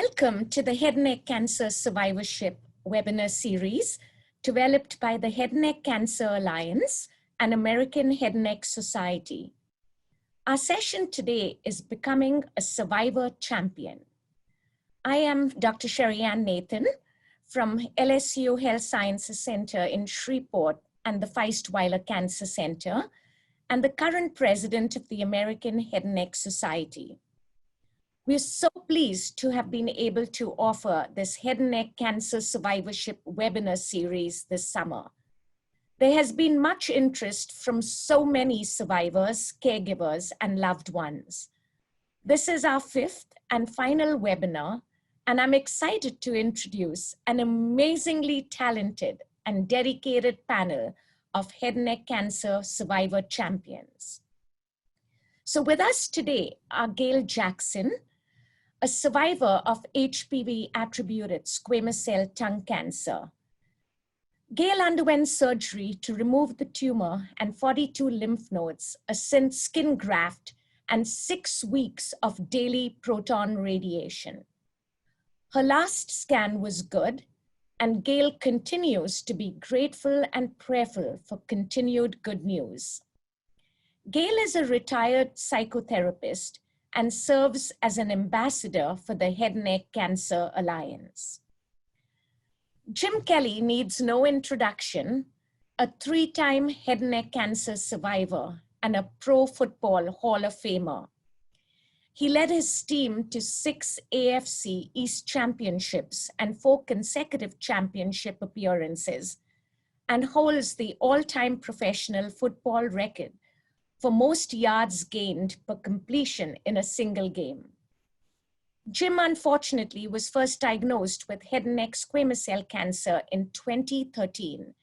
Welcome to the HeadNeck Cancer Survivorship webinar series developed by the HeadNeck Cancer Alliance and American HeadNeck Society. Our session today is Becoming a Survivor Champion. I am Dr. Cherie-Ann Nathan from LSU Health Sciences Center in Shreveport and the Feistweiler Cancer Center, and the current president of the American HeadNeck Society. We're so pleased to have been able to offer this HeadNeck Cancer Survivorship webinar series this summer. There has been much interest from so many survivors, caregivers, and loved ones. This is our fifth and final webinar, and I'm excited to introduce an amazingly talented and dedicated panel of HeadNeck Cancer Survivor Champions. So with us today are Gail Jackson, a survivor of HPV-attributed squamous cell tongue cancer. Gail underwent surgery to remove the tumor and 42 lymph nodes, a skin graft, and 6 weeks of daily proton radiation. Her last scan was good, and Gail continues to be grateful and prayerful for continued good news. Gail is a retired psychotherapist and serves as an ambassador for the HeadNeck Cancer Alliance. Jim Kelly needs no introduction, a 3-time HeadNeck cancer survivor and a Pro Football Hall of Famer. He led his team to 6 AFC East Championships and 4 consecutive championship appearances, and holds the all-time professional football record for most yards gained per completion in a single game. Jim, unfortunately, was first diagnosed with head and neck squamous cell cancer in 2013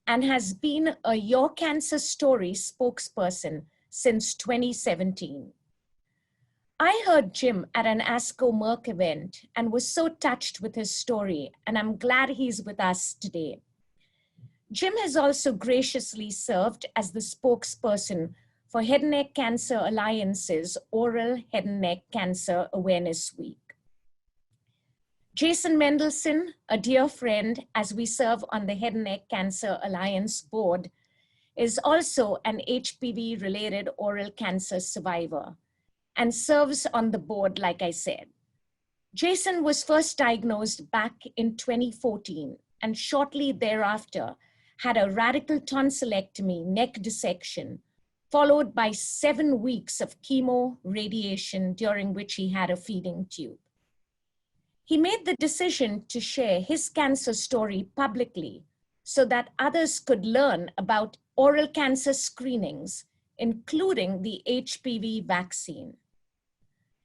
and has been a Your Cancer Story spokesperson since 2017. I heard Jim at an ASCO Merck event and was so touched with his story, and I'm glad he's with us today. Jim has also graciously served as the spokesperson for Head and Neck Cancer Alliance's Oral Head and Neck Cancer Awareness Week. Jason Mendelsohn, a dear friend as we serve on the Head and Neck Cancer Alliance board, is also an HPV-related oral cancer survivor and serves on the board, like I said. Jason was first diagnosed back in 2014 and shortly thereafter had a radical tonsillectomy neck dissection, followed by 7 weeks of chemo radiation during which he had a feeding tube. He made the decision to share his cancer story publicly so that others could learn about oral cancer screenings, including the HPV vaccine.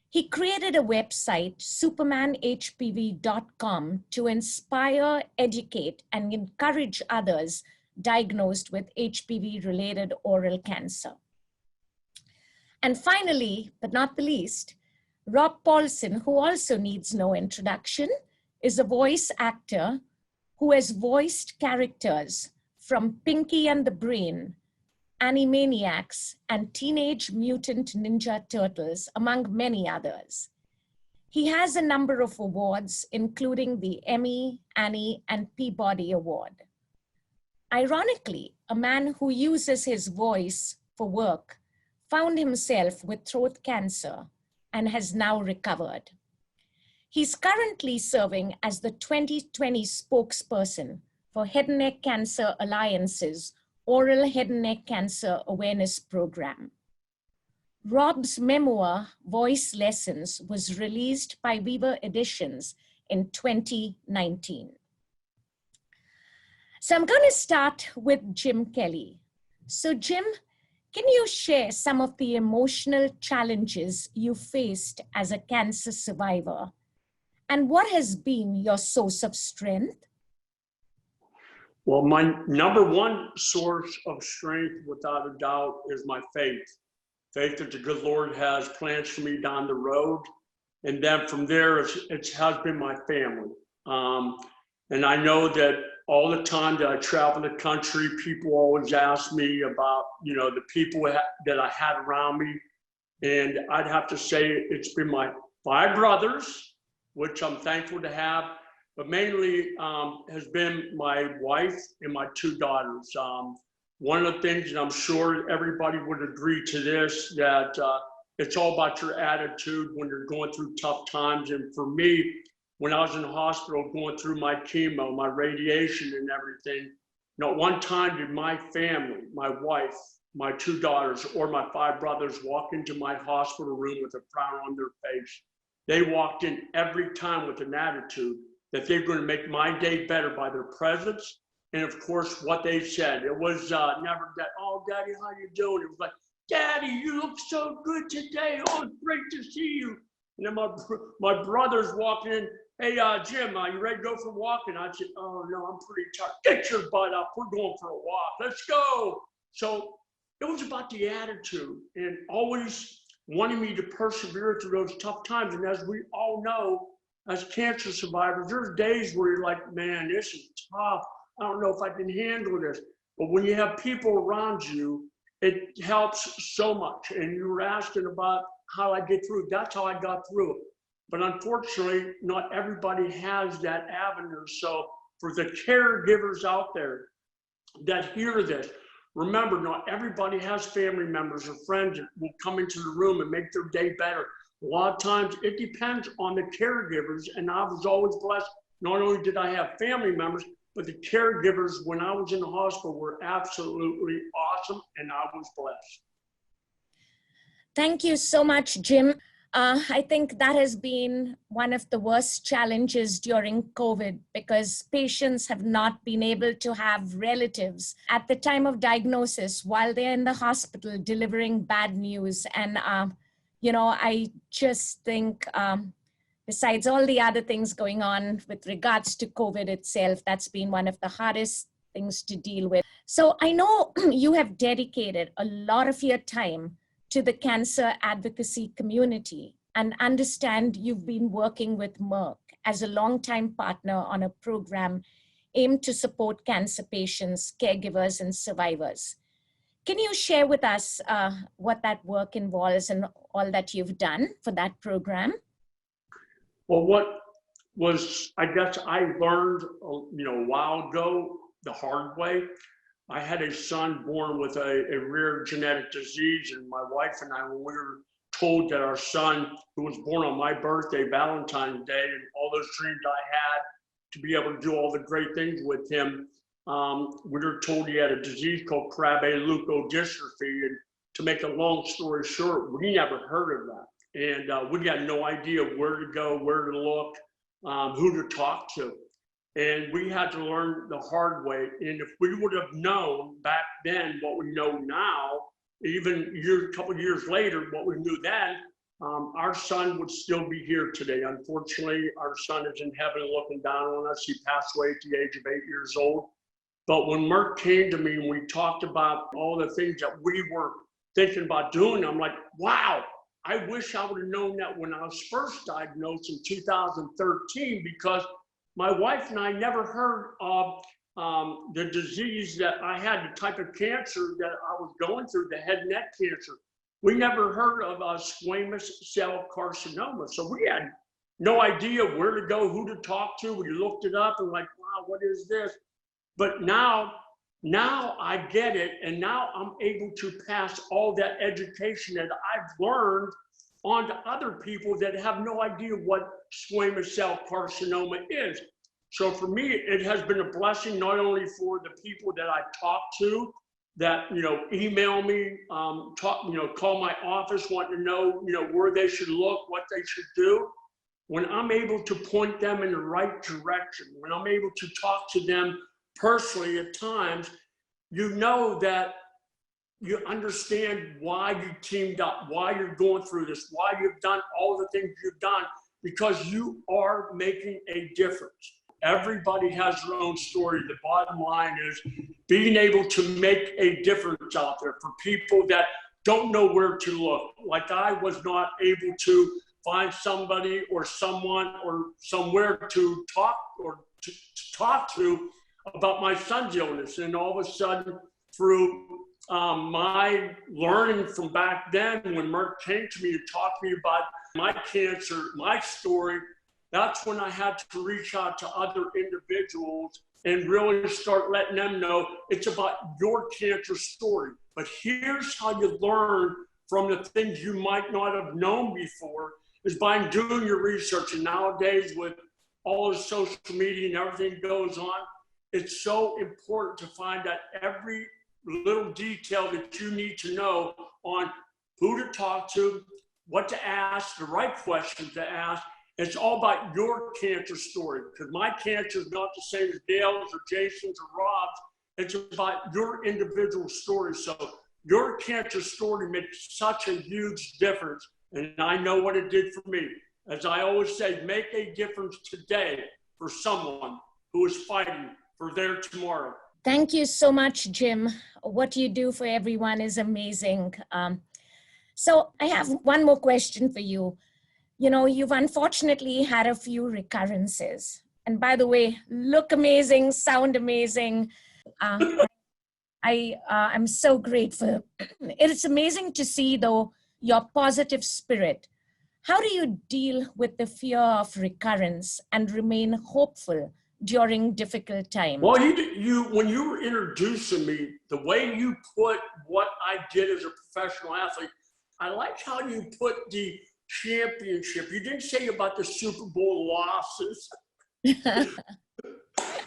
He created a website, SupermanHPV.com, to inspire, educate, and encourage others diagnosed with HPV-related oral cancer. And finally, but not the least, Rob Paulsen, who also needs no introduction, is a voice actor who has voiced characters from Pinky and the Brain, Animaniacs, and Teenage Mutant Ninja Turtles, among many others. He has a number of awards, including the Emmy, Annie, and Peabody Award. Ironically, a man who uses his voice for work found himself with throat cancer and has now recovered. He's currently serving as the 2020 spokesperson for Head and Neck Cancer Alliance's Oral Head and Neck Cancer Awareness Program. Rob's memoir, Voice Lessons, was released by Weaver Editions in 2019. So I'm going to start with Jim Kelly. So Jim, can you share some of the emotional challenges you faced as a cancer survivor? And what has been your source of strength? Well, my number one source of strength, without a doubt, is my faith. Faith that the good Lord has plans for me down the road. And then from there, it has been my family. And I know that all the time that I travel the country, people always ask me about, the people that I had around me. And I'd have to say it's been my 5 brothers, which I'm thankful to have, but mainly has been my wife and my two daughters. One of the things, and I'm sure everybody would agree to this, that it's all about your attitude when you're going through tough times. And for me, when I was in the hospital going through my chemo, my radiation and everything, not one time did my family, my wife, my two daughters, or my five brothers walk into my hospital room with a frown on their face. They walked in every time with an attitude that they're going to make my day better by their presence. And of course, what they said, it was never that, oh, Daddy, how you doing? It was like, Daddy, you look so good today. Oh, it's great to see you. And then my brothers walked in, hey, Jim, are you ready to go for a walk? And I said, oh, no, I'm pretty tired. Get your butt up. We're going for a walk. Let's go. So it was about the attitude and always wanting me to persevere through those tough times. And as we all know, as cancer survivors, there's days where you're like, man, this is tough. I don't know if I can handle this. But when you have people around you, it helps so much. And you were asking about how I get through. That's how I got through it. But unfortunately, not everybody has that avenue. So for the caregivers out there that hear this, remember, not everybody has family members or friends that will come into the room and make their day better. A lot of times it depends on the caregivers. And I was always blessed. Not only did I have family members, but the caregivers when I was in the hospital were absolutely awesome, and I was blessed. Thank you so much, Jim. I think that has been one of the worst challenges during COVID because patients have not been able to have relatives at the time of diagnosis while they're in the hospital delivering bad news. And, I just think besides all the other things going on with regards to COVID itself, that's been one of the hardest things to deal with. So I know you have dedicated a lot of your time to the cancer advocacy community and understand you've been working with Merck as a longtime partner on a program aimed to support cancer patients, caregivers, and survivors. Can you share with us what that work involves and all that you've done for that program? Well, what was, I guess I learned, a while ago, the hard way. I had a son born with a rare genetic disease, and my wife and I, when we were told that our son, who was born on my birthday, Valentine's Day, and all those dreams I had to be able to do all the great things with him, we were told he had a disease called Krabbe leukodystrophy. And to make a long story short, we never heard of that. And we had no idea where to go, where to look, who to talk to. And we had to learn the hard way. And if we would have known back then what we know now, even a couple of years later, what we knew then, our son would still be here today. Unfortunately, our son is in heaven looking down on us. He passed away at the age of 8 years old. But when Merck came to me and we talked about all the things that we were thinking about doing, I'm like, wow, I wish I would have known that when I was first diagnosed in 2013, because my wife and I never heard of the disease that I had, the type of cancer that I was going through, the head and neck cancer. We never heard of squamous cell carcinoma. So we had no idea where to go, who to talk to. We looked it up and like, wow, what is this? But now I get it. And now I'm able to pass all that education that I've learned on to other people that have no idea what squamous cell carcinoma is. So for me, it has been a blessing, not only for the people that I talk to, that, email me, call my office, want to know, where they should look, what they should do. When I'm able to point them in the right direction, when I'm able to talk to them personally at times, that you understand why you teamed up, why you're going through this, why you've done all the things you've done, because you are making a difference. Everybody has their own story. The bottom line is being able to make a difference out there for people that don't know where to look. Like I was not able to find somebody or someone or somewhere to talk or to talk to about my son's illness. And all of a sudden, through my learning from back then, when Merck came to me and talked to me about my cancer, my story, that's when I had to reach out to other individuals and really start letting them know it's about your cancer story. But here's how you learn from the things you might not have known before, is by doing your research. And nowadays, with all the social media and everything goes on, it's so important to find out every little detail that you need to know on who to talk to, what to ask, the right questions to ask. It's all about your cancer story, because my cancer is not the same as Gail's or Jason's or Rob's. It's about your individual story. So your cancer story makes such a huge difference. And I know what it did for me. As I always say, make a difference today for someone who is fighting for their tomorrow. Thank you so much, Jim. What you do for everyone is amazing. So I have one more question for you. You know, you've unfortunately had a few recurrences. And by the way, look amazing, sound amazing. I'm so grateful. It's amazing to see, though, your positive spirit. How do you deal with the fear of recurrence and remain hopeful during difficult times? Well, when you were introducing me, the way you put what I did as a professional athlete, I like how you put the championship. You didn't say about the Super Bowl losses.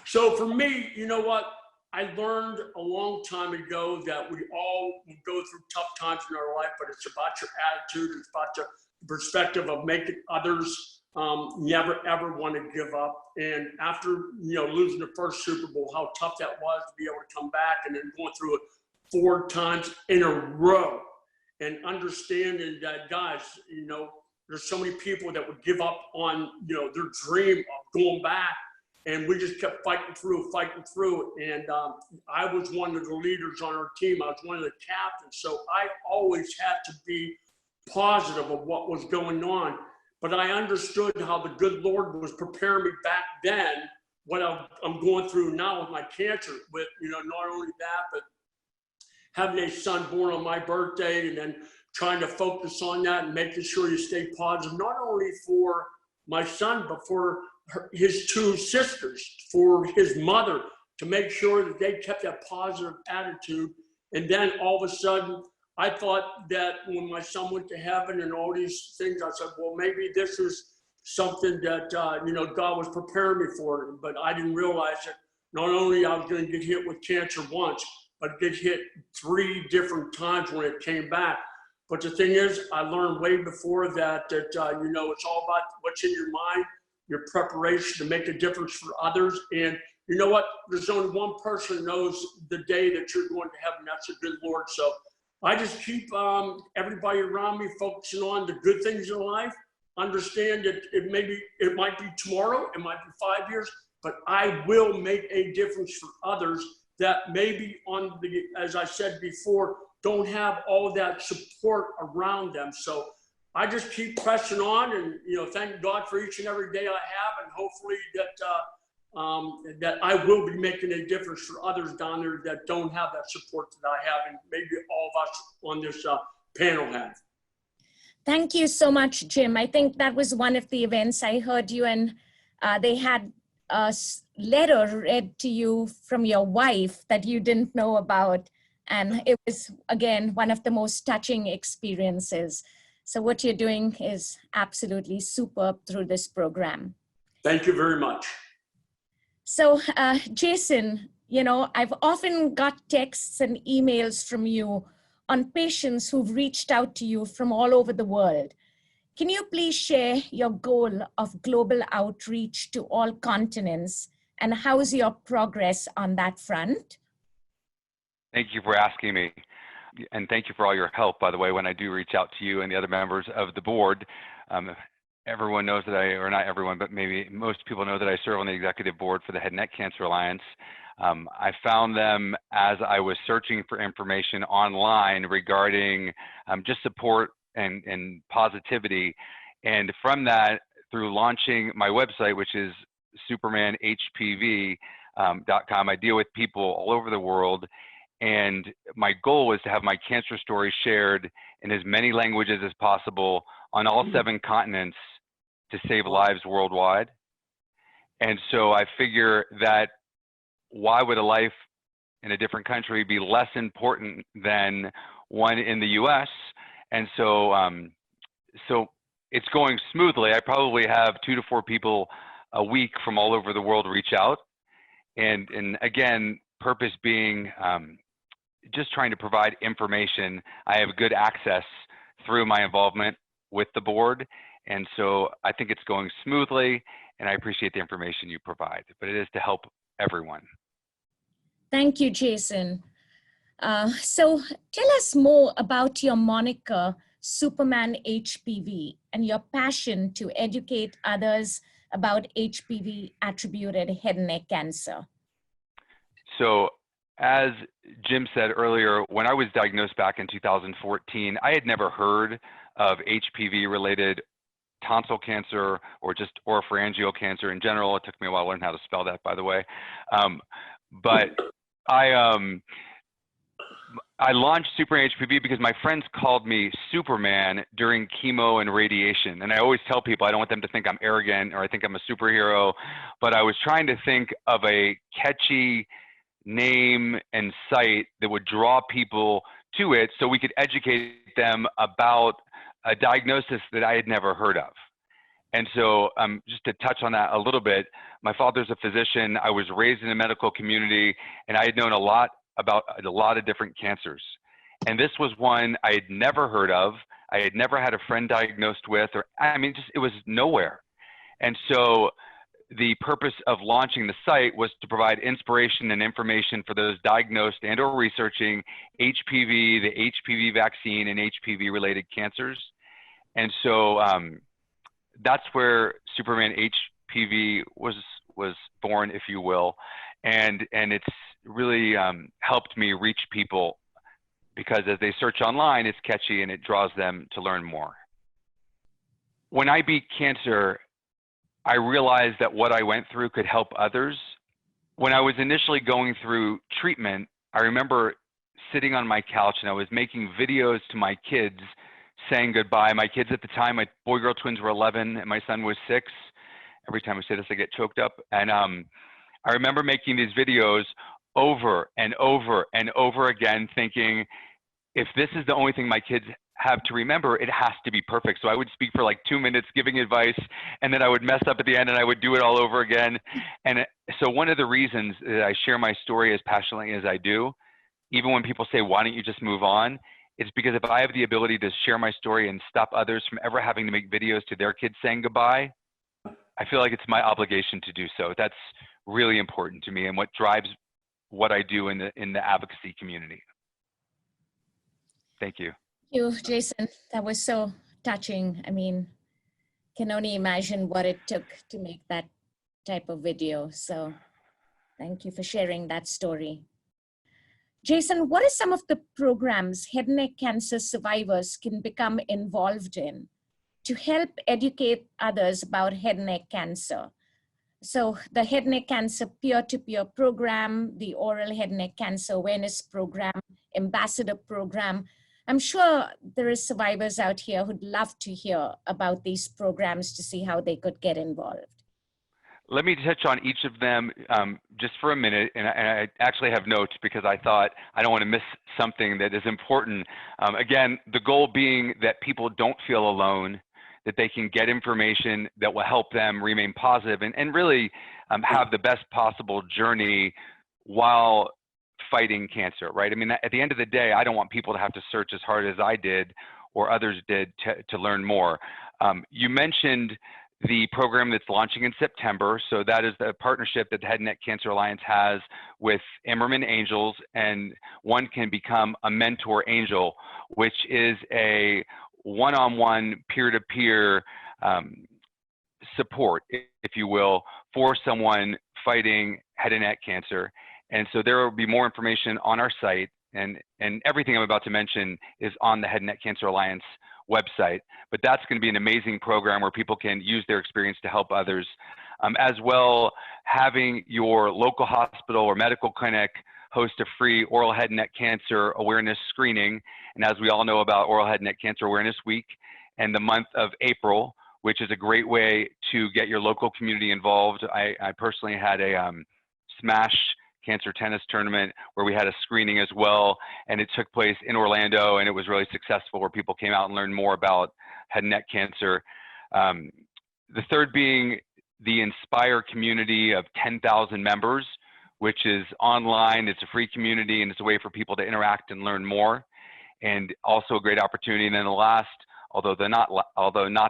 So for me, you know what? I learned a long time ago that we all will go through tough times in our life, but it's about your attitude. It's about your perspective of making others never ever want to give up. And after losing the first Super Bowl, how tough that was to be able to come back and then going through it 4 times in a row, and understanding that, guys, there's so many people that would give up on their dream of going back, and we just kept fighting through. And I was one of the leaders on our team. I was one of the captains, so I always had to be positive of what was going on. But I understood how the good Lord was preparing me back then, what I'm going through now with my cancer, with, not only that, but having a son born on my birthday, and then trying to focus on that and making sure you stay positive, not only for my son, but for his 2 sisters, for his mother, to make sure that they kept that positive attitude. And then all of a sudden, I thought that when my son went to heaven and all these things, I said, well, maybe this is something that, God was preparing me for. But I didn't realize that not only I was going to get hit with cancer once, but get hit 3 different times when it came back. But the thing is, I learned way before that, it's all about what's in your mind, your preparation to make a difference for others. And you know what? There's only one person who knows the day that you're going to heaven. That's the good Lord. So I just keep everybody around me focusing on the good things in life. Understand that it might be tomorrow, it might be 5 years, but I will make a difference for others that maybe as I said before, don't have all that support around them. So I just keep pressing on, and thank God for each and every day I have, and hopefully that I will be making a difference for others down there that don't have that support that I have, and maybe all of us on this panel have. Thank you so much, Jim. I think that was one of the events I heard you, and they had a letter read to you from your wife that you didn't know about. And it was, again, one of the most touching experiences. So what you're doing is absolutely superb through this program. Thank you very much. So Jason, I've often got texts and emails from you on patients who've reached out to you from all over the world. Can you please share your goal of global outreach to all continents, and how's your progress on that front? Thank you for asking me. And thank you for all your help, by the way, when I do reach out to you and the other members of the board. Everyone knows that or not everyone, but maybe most people know that I serve on the executive board for the HeadNeck Cancer Alliance. I found them as I was searching for information online regarding just support and positivity. And from that, through launching my website, which is SupermanHPV.com, I deal with people all over the world. And my goal is to have my cancer story shared in as many languages as possible on all 7 continents, to save lives worldwide. And so I figure that why would a life in a different country be less important than one in the US? And so, so it's going smoothly. I probably have 2 to 4 people a week from all over the world reach out. And again, purpose being just trying to provide information. I have good access through my involvement with the board. And so I think it's going smoothly, and I appreciate the information you provide, but it is to help everyone. Thank you, Jason. So tell us more about your moniker, Superman HPV, and your passion to educate others about HPV attributed head and neck cancer. So as Jim said earlier, when I was diagnosed back in 2014, I had never heard of HPV related tonsil cancer or just oropharyngeal cancer in general. It took me a while to learn how to spell that, by the way. But I launched SupermanHPV because my friends called me Superman during chemo and radiation. And I always tell people I don't want them to think I'm arrogant or I think I'm a superhero, but I was trying to think of a catchy name and site that would draw people to it so we could educate them about a diagnosis that I had never heard of. And so just to touch on that a little bit, my father's a physician. I was raised in a medical community, and I had known a lot about a lot of different cancers. And this was one I had never heard of. I had never had a friend diagnosed with, or I mean, just it was nowhere. And so the purpose of launching the site was to provide inspiration and information for those diagnosed and or researching HPV, the HPV vaccine, and HPV related cancers. And so that's where Superman HPV was born, if you will. And it's really helped me reach people because as they search online, it's catchy and it draws them to learn more. When I beat cancer, I realized that what I went through could help others. When I was initially going through treatment, I remember sitting on my couch and I was making videos to my kids saying goodbye. My kids at the time, my boy-girl twins were 11 and my son was 6. Every time I say this, I get choked up. And I remember making these videos over and over and over again, thinking, if this is the only thing my kids have to remember, it has to be perfect. So I would speak for like 2 minutes giving advice, and then I would mess up at the end and I would do it all over again. And so one of the reasons that I share my story as passionately as I do, even when people say, why don't you just move on? It's because if I have the ability to share my story and stop others from ever having to make videos to their kids saying goodbye, I feel like it's my obligation to do so. That's really important to me and what drives what I do in the advocacy community. Thank you. Thank you, Jason. That was so touching. I mean, can only imagine what it took to make that type of video. So thank you for sharing that story. Jason, what are some of the programs head and neck cancer survivors can become involved in to help educate others about head and neck cancer? So the head and neck cancer peer-to-peer program, the oral head and neck cancer awareness program, ambassador program. I'm sure there are survivors out here who'd love to hear about these programs to see how they could get involved. Let me touch on each of them just for a minute, and I actually have notes because I thought I don't want to miss something that is important. Again, the goal being that people don't feel alone, that they can get information that will help them remain positive and really have the best possible journey while fighting cancer, right? I mean, at the end of the day, I don't want people to have to search as hard as I did or others did to learn more. You mentioned the program that's launching in September. So that is the partnership that the Head and Neck Cancer Alliance has with Immerman Angels, and one can become a mentor angel, which is a one-on-one, peer-to-peer support, if you will, for someone fighting head and neck cancer. And so there will be more information on our site, and everything I'm about to mention is on the Head and Neck Cancer Alliance website. But that's going to be an amazing program where people can use their experience to help others. As well, having your local hospital or medical clinic host a free oral head and neck cancer awareness screening. And as we all know about Oral Head and Neck Cancer Awareness Week and the month of April, which is a great way to get your local community involved. I personally had a Smash Cancer Tennis Tournament where we had a screening as well, and it took place in Orlando, and it was really successful, where people came out and learned more about head and neck cancer. The third being the Inspire community of 10,000 members, which is online. It's a free community, and it's a way for people to interact and learn more, and also a great opportunity. And then the last, although not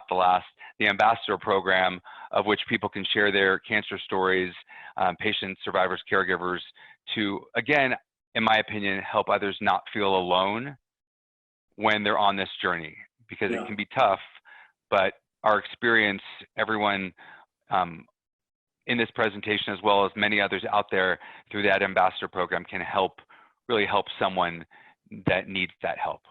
the last, the Ambassador Program, of which people can share their cancer stories, patients, survivors, caregivers, to, again, in my opinion, help others not feel alone when they're on this journey, because it can be tough, but our experience, everyone in this presentation, as well as many others out there through that Ambassador Program, can really help someone that needs that help.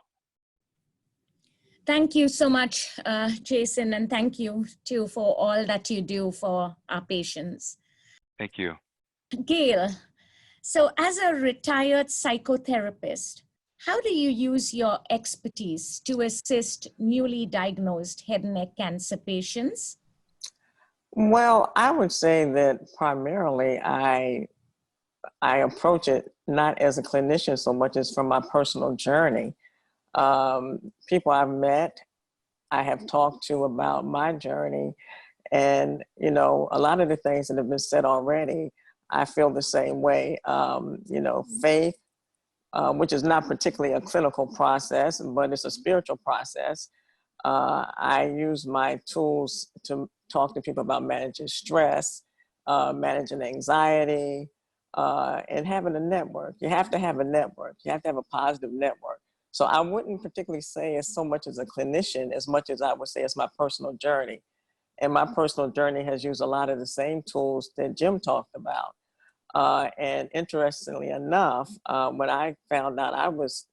Thank you so much, Jason, and thank you too for all that you do for our patients. Thank you. Gail, so as a retired psychotherapist, how do you use your expertise to assist newly diagnosed head and neck cancer patients? Well, I would say that primarily I approach it not as a clinician so much as from my personal journey. People I've met, I have talked to about my journey, and you know, a lot of the things that have been said already, I feel the same way. You know, faith, which is not particularly a clinical process, but it's a spiritual process. I use my tools to talk to people about managing stress, managing anxiety, and having a network. You have to have a network. You have to have a positive network. So I wouldn't particularly say as so much as a clinician, as much as I would say it's my personal journey. And my personal journey has used a lot of the same tools that Jim talked about. And interestingly enough, when I found out I was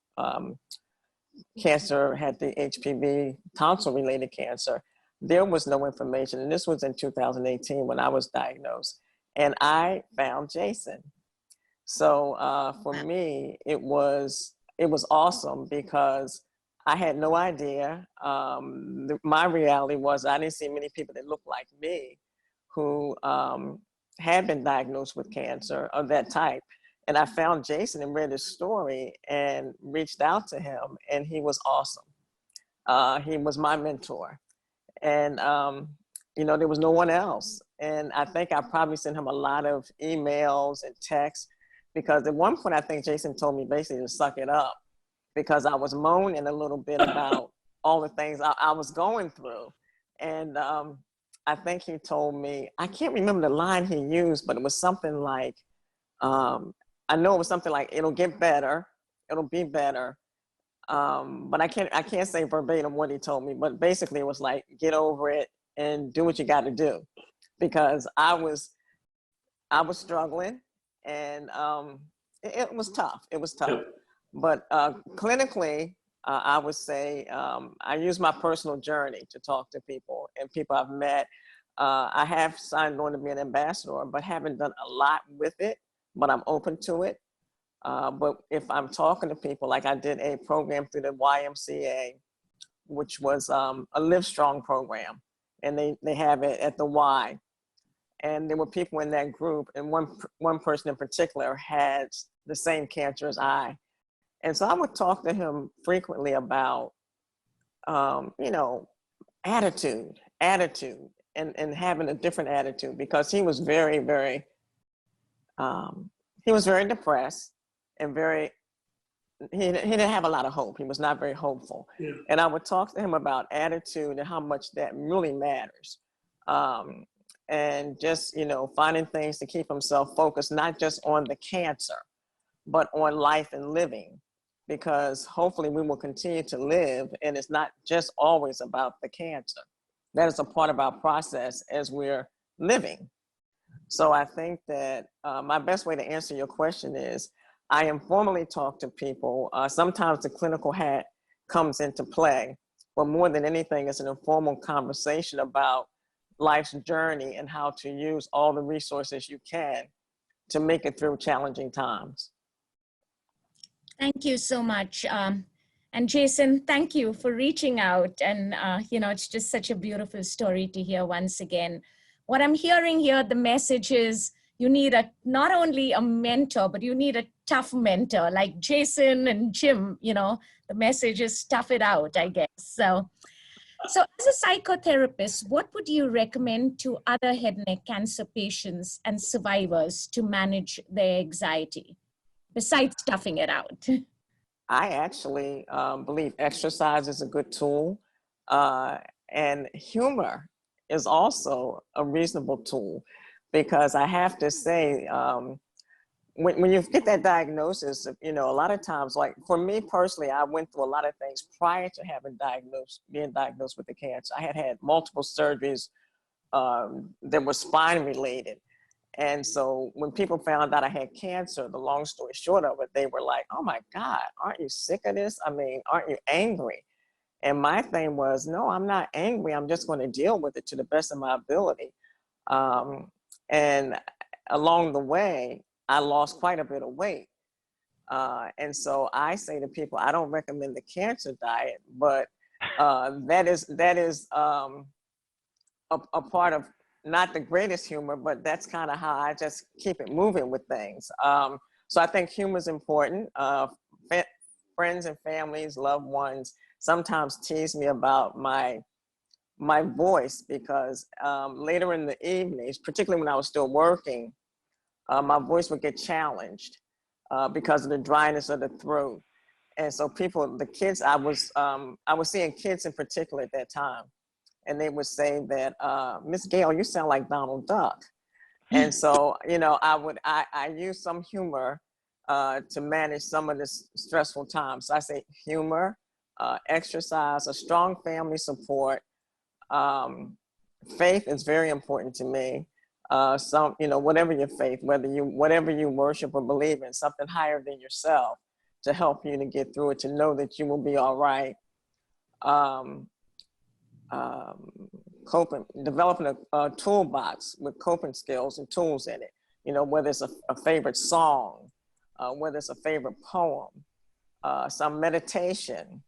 cancer, had the HPV, tonsil-related cancer, there was no information. And this was in 2018 when I was diagnosed. And I found Jason. So for me, it was awesome because I had no idea. My reality was I didn't see many people that looked like me who had been diagnosed with cancer of that type. And I found Jason and read his story and reached out to him, and he was awesome. He was my mentor. And, you know, there was no one else. And I think I probably sent him a lot of emails and texts, because at one point I think Jason told me basically to suck it up, because I was moaning a little bit about all the things I was going through. And I think he told me, I can't remember the line he used, but it was something like, I know it was something like, it'll get better, it'll be better. But I can't say verbatim what he told me, but basically it was like, get over it and do what you got to do, because I was struggling, and it was tough. It was tough. But clinically, I would say I use my personal journey to talk to people and people I've met. I have signed on to be an ambassador, but haven't done a lot with it, but I'm open to it. But if I'm talking to people, like I did a program through the YMCA, which was a Live Strong program, and they have it at the Y. And there were people in that group, and one person in particular had the same cancer as I. And so I would talk to him frequently about, you know, attitude, and having a different attitude, because he was very, very, he was very depressed and he didn't have a lot of hope. He was not very hopeful. Yeah. And I would talk to him about attitude and how much that really matters. And just, you know, finding things to keep himself focused, not just on the cancer, but on life and living, because hopefully we will continue to live, and it's not just always about the cancer. That is a part of our process as we're living. So I think that my best way to answer your question is I informally talk to people. Sometimes the clinical hat comes into play, but more than anything, it's an informal conversation about life's journey and how to use all the resources you can to make it through challenging times. Thank you so much. And Jason, thank you for reaching out. And, it's just such a beautiful story to hear once again. What I'm hearing here, the message is you need not only a mentor, but you need a tough mentor like Jason and Jim. The message is tough it out, I guess. So as a psychotherapist, what would you recommend to other head and neck cancer patients and survivors to manage their anxiety, besides toughing it out? I actually believe exercise is a good tool, and humor is also a reasonable tool, because I have to say, when you get that diagnosis, a lot of times, like for me personally, I went through a lot of things prior to being diagnosed with the cancer. I had multiple surgeries that were spine related. And so when people found out I had cancer, the long story short of it, they were like, oh my God, aren't you sick of this? I mean, aren't you angry? And my thing was, no, I'm not angry. I'm just going to deal with it to the best of my ability. And along the way, I lost quite a bit of weight. And so I say to people, I don't recommend the cancer diet, but that is a part of not the greatest humor, but that's kind of how I just keep it moving with things. So I think humor is important. Friends and families, loved ones sometimes tease me about my voice, because later in the evenings, particularly when I was still working, my voice would get challenged because of the dryness of the throat. And so the kids, I was seeing kids in particular at that time, and they would say that, Miss Gail, you sound like Donald Duck. And so, I use some humor to manage some of this stressful times. So I say humor, exercise, a strong family support. Faith is very important to me. Whatever your faith, whatever you worship or believe in, something higher than yourself to help you to get through it, to know that you will be all right. Developing a toolbox with coping skills and tools in it, whether it's a favorite song, whether it's a favorite poem, some meditation,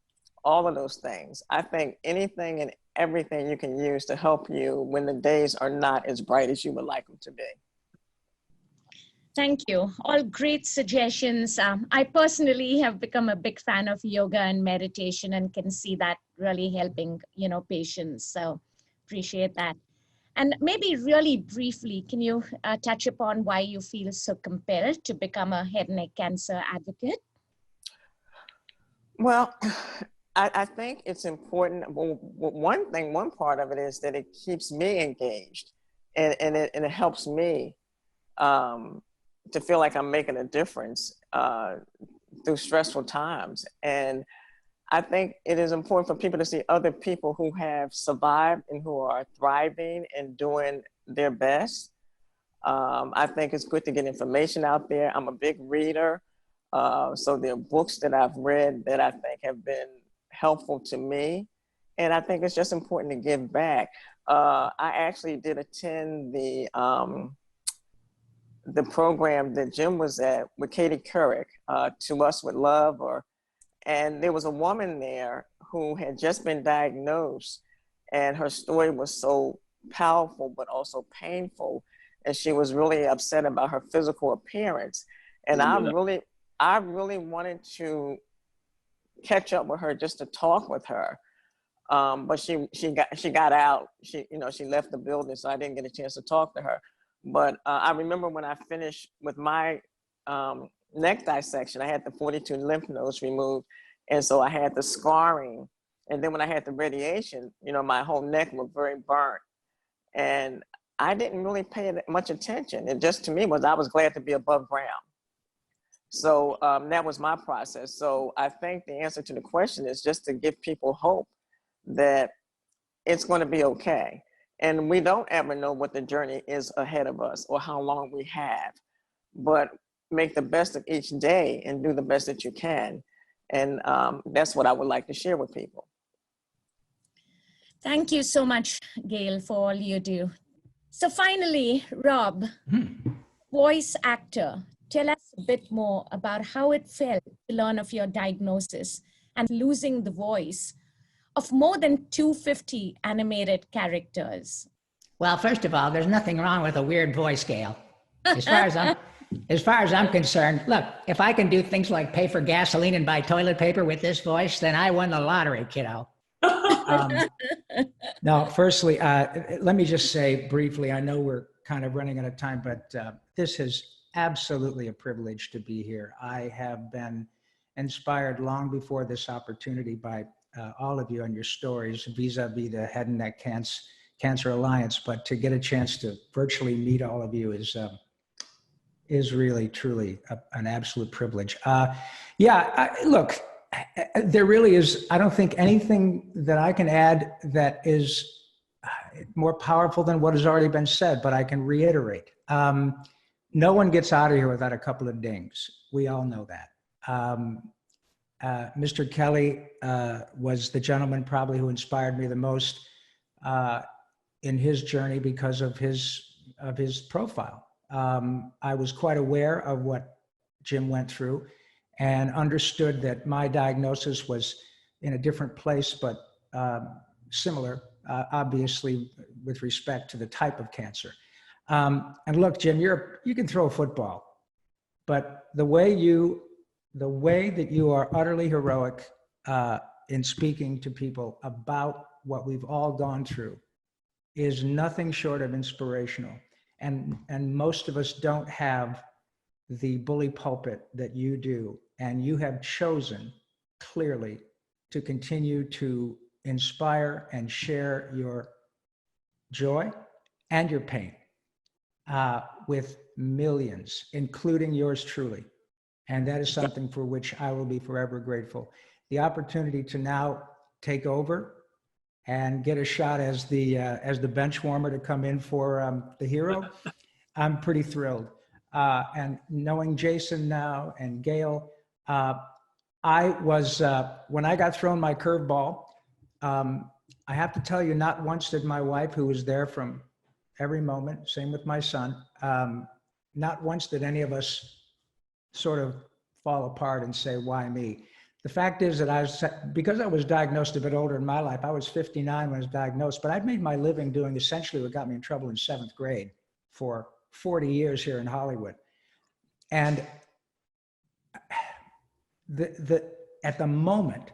all of those things. I think anything and everything you can use to help you when the days are not as bright as you would like them to be. Thank you. All great suggestions. I personally have become a big fan of yoga and meditation and can see that really helping, patients. So appreciate that. And maybe really briefly, can you touch upon why you feel so compelled to become a head and neck cancer advocate? Well, I think it's important. Well, one part of it is that it keeps me engaged, and it helps me to feel like I'm making a difference through stressful times. And I think it is important for people to see other people who have survived and who are thriving and doing their best. I think it's good to get information out there. I'm a big reader. So there are books that I've read that I think have been helpful to me. And I think it's just important to give back. I actually did attend the program that Jim was at with Katie Couric, To Us With Love, and there was a woman there who had just been diagnosed, and her story was so powerful, but also painful. And she was really upset about her physical appearance. And I really wanted to catch up with her just to talk with her. But she got out. She left the building, so I didn't get a chance to talk to her. But I remember when I finished with my neck dissection, I had the 42 lymph nodes removed. And so I had the scarring. And then when I had the radiation, my whole neck looked very burnt. And I didn't really pay much attention. It just, to me, I was glad to be above ground. So that was my process. So I think the answer to the question is just to give people hope that it's going to be okay. And we don't ever know what the journey is ahead of us or how long we have, but make the best of each day and do the best that you can. And that's what I would like to share with people. Thank you so much, Gail, for all you do. So finally, Rob, voice actor, tell us a bit more about how it felt to learn of your diagnosis and losing the voice of more than 250 animated characters? Well, first of all, there's nothing wrong with a weird voice, Gail. As far as I'm concerned, look, if I can do things like pay for gasoline and buy toilet paper with this voice, then I won the lottery, kiddo. No, firstly, let me just say briefly, I know we're kind of running out of time, but this is absolutely a privilege to be here. I have been inspired long before this opportunity by all of you and your stories vis-a-vis the Head and Neck Cancer Alliance, but to get a chance to virtually meet all of you is really, truly an absolute privilege. Look, there really is, I don't think anything that I can add that is more powerful than what has already been said, but I can reiterate. No one gets out of here without a couple of dings. We all know that. Mr. Kelly was the gentleman probably who inspired me the most in his journey because of his profile. I was quite aware of what Jim went through and understood that my diagnosis was in a different place, but similar, obviously, with respect to the type of cancer. And look, Jim, you can throw a football, but the way that you are utterly heroic in speaking to people about what we've all gone through is nothing short of inspirational. And most of us don't have the bully pulpit that you do. And you have chosen clearly to continue to inspire and share your joy and your pain with millions, including yours truly. And that is something for which I will be forever grateful. The opportunity to now take over and get a shot as the bench warmer to come in for the hero, I'm pretty thrilled. And knowing Jason now and Gail, I was, when I got thrown my curveball, I have to tell you, not once did my wife, who was there from every moment, same with my son, not once did any of us sort of fall apart and say, why me? The fact is that because I was diagnosed a bit older in my life, I was 59 when I was diagnosed, but I'd made my living doing essentially what got me in trouble in 7th grade for 40 years here in Hollywood. And at the moment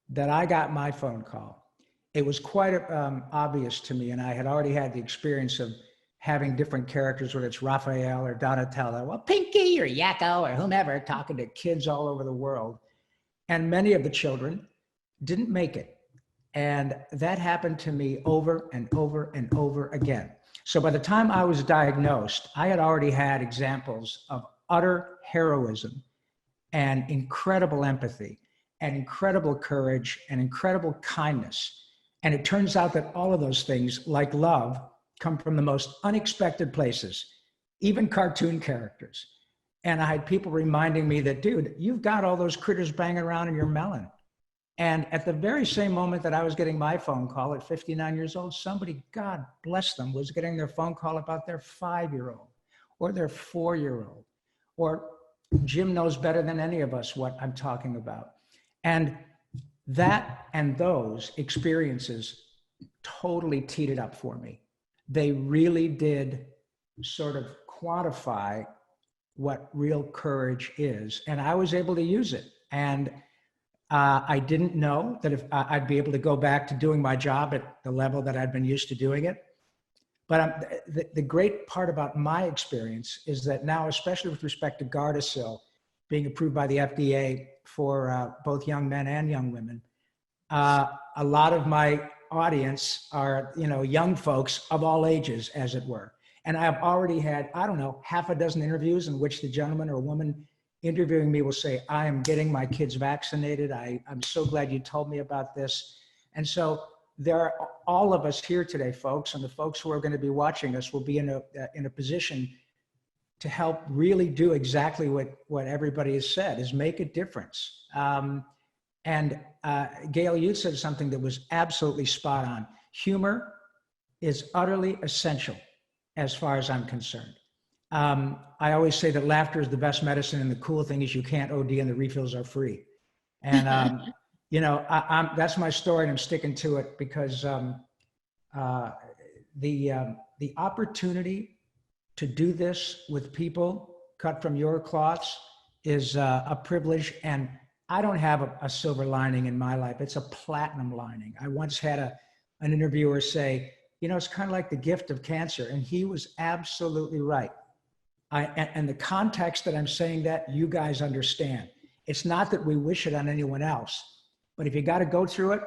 that I got my phone call, it was quite obvious to me, and I had already had the experience of having different characters, whether it's Raphael or Donatello, well, Pinky or Yakko or whomever, talking to kids all over the world. And many of the children didn't make it. And that happened to me over and over and over again. So by the time I was diagnosed, I had already had examples of utter heroism and incredible empathy and incredible courage and incredible kindness. And it turns out that all of those things, like love, come from the most unexpected places, even cartoon characters. And I had people reminding me that, dude, you've got all those critters banging around in your melon. And at the very same moment that I was getting my phone call at 59 years old, somebody, God bless them, was getting their phone call about their 5-year-old or their 4-year-old, or Jim knows better than any of us what I'm talking about. And that and those experiences totally teed it up for me. They really did sort of quantify what real courage is. And I was able to use it. And I didn't know that if I'd be able to go back to doing my job at the level that I'd been used to doing it. But the great part about my experience is that now, especially with respect to Gardasil being approved by the FDA for both young men and young women, a lot of my audience are, young folks of all ages, as it were. And I've already had, I don't know, half a dozen interviews in which the gentleman or woman interviewing me will say, I am getting my kids vaccinated. I'm so glad you told me about this. And so there are all of us here today, folks, and the folks who are going to be watching us will be in a position to help really do exactly what everybody has said, is make a difference. And Gail, you said something that was absolutely spot on. Humor is utterly essential as far as I'm concerned. I always say that laughter is the best medicine, and the cool thing is you can't OD and the refills are free. And You know, that's my story, and I'm sticking to it because the opportunity to do this with people cut from your cloths is a privilege, and I don't have a silver lining in my life. It's a platinum lining. I once had an interviewer say, you know, it's kind of like the gift of cancer, and he was absolutely right. And the context that I'm saying that, you guys understand. It's not that we wish it on anyone else, but if you got to go through it,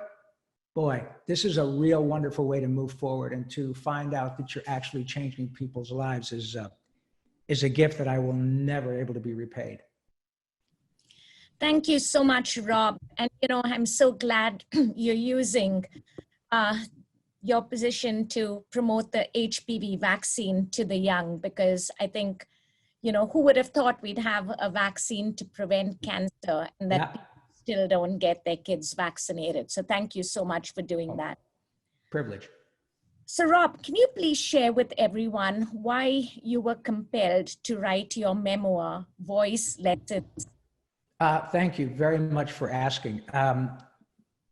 boy, this is a real wonderful way to move forward, and to find out that you're actually changing people's lives is a gift that I will never able to be repaid. Thank you so much, Rob. And, you know, I'm so glad you're using your position to promote the HPV vaccine to the young, because I think, you know, who would have thought we'd have a vaccine to prevent cancer, and that people still don't get their kids vaccinated. So thank you so much for doing that. Privilege. So Rob, can you please share with everyone why you were compelled to write your memoir, Voice Lessons? Thank you very much for asking.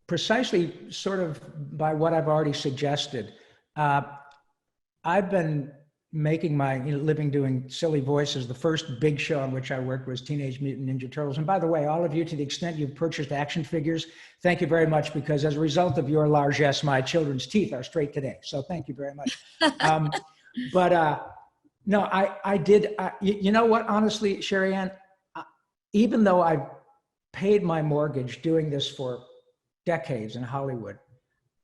Precisely sort of by what I've already suggested. I've been making my living doing silly voices. The first big show on which I worked was Teenage Mutant Ninja Turtles. And by the way, all of you, to the extent you've purchased action figures, thank you very much, because as a result of your largesse, my children's teeth are straight today. So thank you very much. No, I did. You know what, honestly, Cherie-Ann, even though I've paid my mortgage doing this for decades in Hollywood,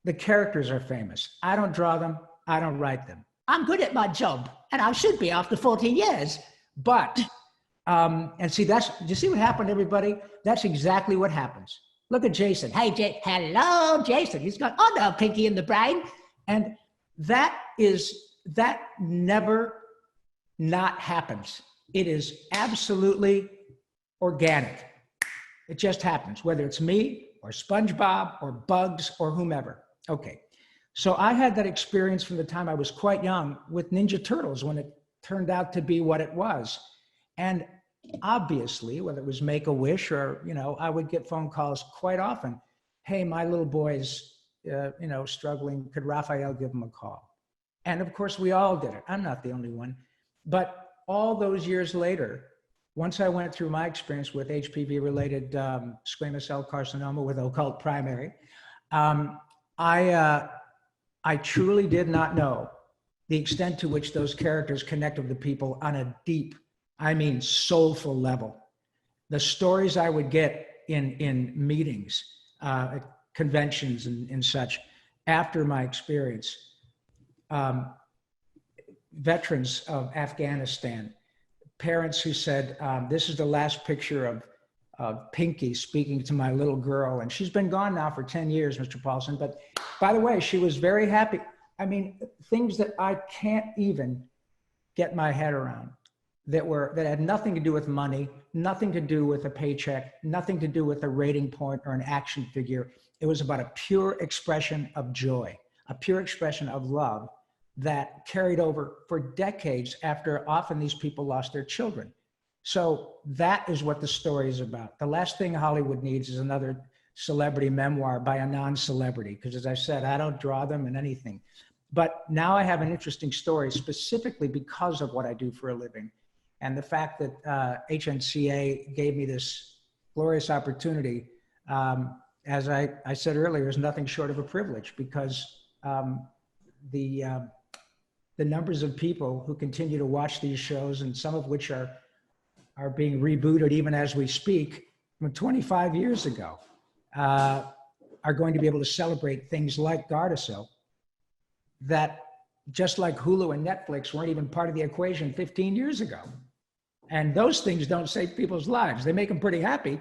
the characters are famous. I don't draw them. I don't write them. I'm good at my job, and I should be after 14 years. But, and see, do you see what happened, everybody? That's exactly what happens. Look at Jason. Hey, hello, Jason. He's got, oh no, Pinky in the brain. And that never not happens. It is absolutely organic. It just happens, whether it's me or SpongeBob or Bugs or whomever. Okay. So I had that experience from the time I was quite young with Ninja Turtles, when it turned out to be what it was. And obviously, whether it was Make-A-Wish or, you know, I would get phone calls quite often. Hey, my little boy's, you know, struggling. Could Raphael give him a call? And of course, we all did it. I'm not the only one. But all those years later, once I went through my experience with HPV-related squamous cell carcinoma with occult primary, I truly did not know the extent to which those characters connected with people on a deep, I mean, soulful level. The stories I would get in meetings, at conventions and such, after my experience, veterans of Afghanistan, parents who said, this is the last picture of Pinky speaking to my little girl. And she's been gone now for 10 years, Mr. Paulsen. But by the way, she was very happy. I mean, things that I can't even get my head around, that had nothing to do with money, nothing to do with a paycheck, nothing to do with a rating point or an action figure. It was about a pure expression of joy, a pure expression of love that carried over for decades after often these people lost their children. So that is what the story is about. The last thing Hollywood needs is another celebrity memoir by a non-celebrity, because as I said, I don't draw them in anything. But now I have an interesting story specifically because of what I do for a living. And the fact that HNCA gave me this glorious opportunity, as I said earlier, is nothing short of a privilege, because the numbers of people who continue to watch these shows, and some of which are being rebooted even as we speak from 25 years ago, are going to be able to celebrate things like Gardasil that, just like Hulu and Netflix, weren't even part of the equation 15 years ago. And those things don't save people's lives. They make them pretty happy,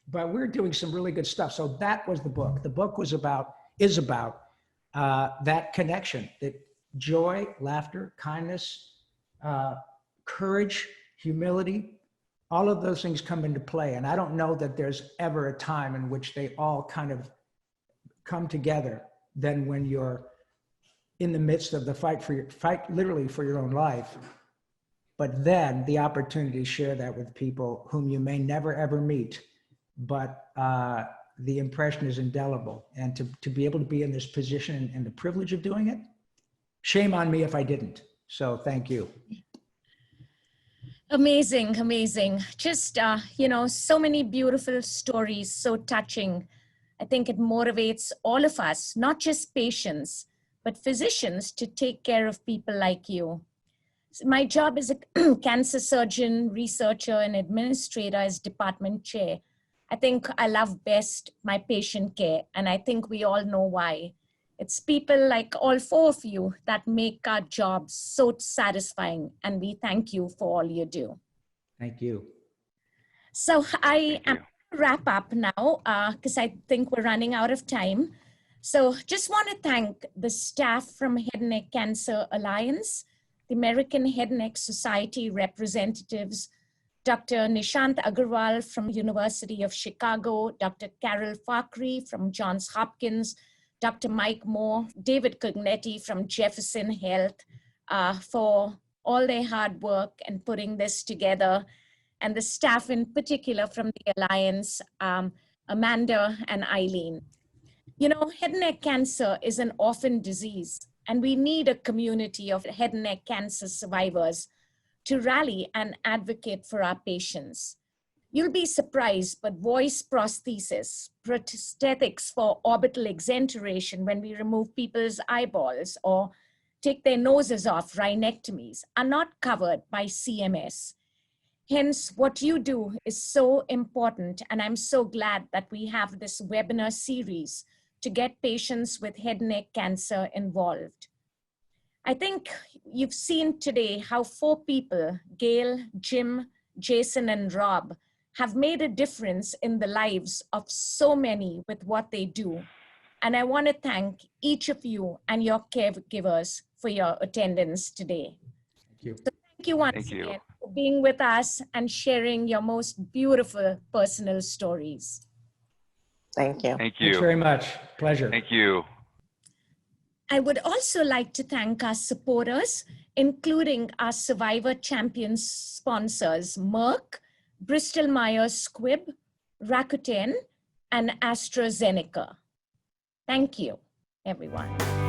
but we're doing some really good stuff. So that was the book. The book is about that connection, that joy, laughter, kindness, courage, humility, all of those things come into play. And I don't know that there's ever a time in which they all kind of come together than when you're in the midst of the fight literally for your own life, but then the opportunity to share that with people whom you may never ever meet, but the impression is indelible. And to be able to be in this position and the privilege of doing it, shame on me if I didn't. So thank you. Amazing, amazing. Just, you know, so many beautiful stories, so touching. I think it motivates all of us, not just patients, but physicians to take care of people like you. My job as a cancer surgeon, researcher, and administrator as department chair, I think I love best my patient care, and I think we all know why. It's people like all four of you that make our jobs so satisfying, and we thank you for all you do. Thank you. So I Thank am you. going to wrap up now because I think we're running out of time. So just want to thank the staff from HeadNeck Cancer Alliance, the American HeadNeck Society representatives, Dr. Nishant Agarwal from University of Chicago, Dr. Carol Fakhri from Johns Hopkins, Dr. Mike Moore, David Cognetti from Jefferson Health for all their hard work and putting this together, and the staff in particular from the Alliance, Amanda and Eileen. You know, head and neck cancer is an orphan disease, and we need a community of head and neck cancer survivors to rally and advocate for our patients. You'll be surprised, but voice prosthesis, prosthetics for orbital exenteration when we remove people's eyeballs or take their noses off, rhinectomies, are not covered by CMS. Hence, what you do is so important, and I'm so glad that we have this webinar series to get patients with head and neck cancer involved. I think you've seen today how 4 people, Gail, Jim, Jason, and Rob, have made a difference in the lives of so many with what they do. And I want to thank each of you and your caregivers for your attendance today. Thank you. So thank you once again for being with us and sharing your most beautiful personal stories. Thank you. Thank you. Thanks very much. Pleasure. Thank you. I would also like to thank our supporters, including our Survivor Champions sponsors, Merck, Bristol Myers Squibb, Rakuten, and AstraZeneca. Thank you, everyone.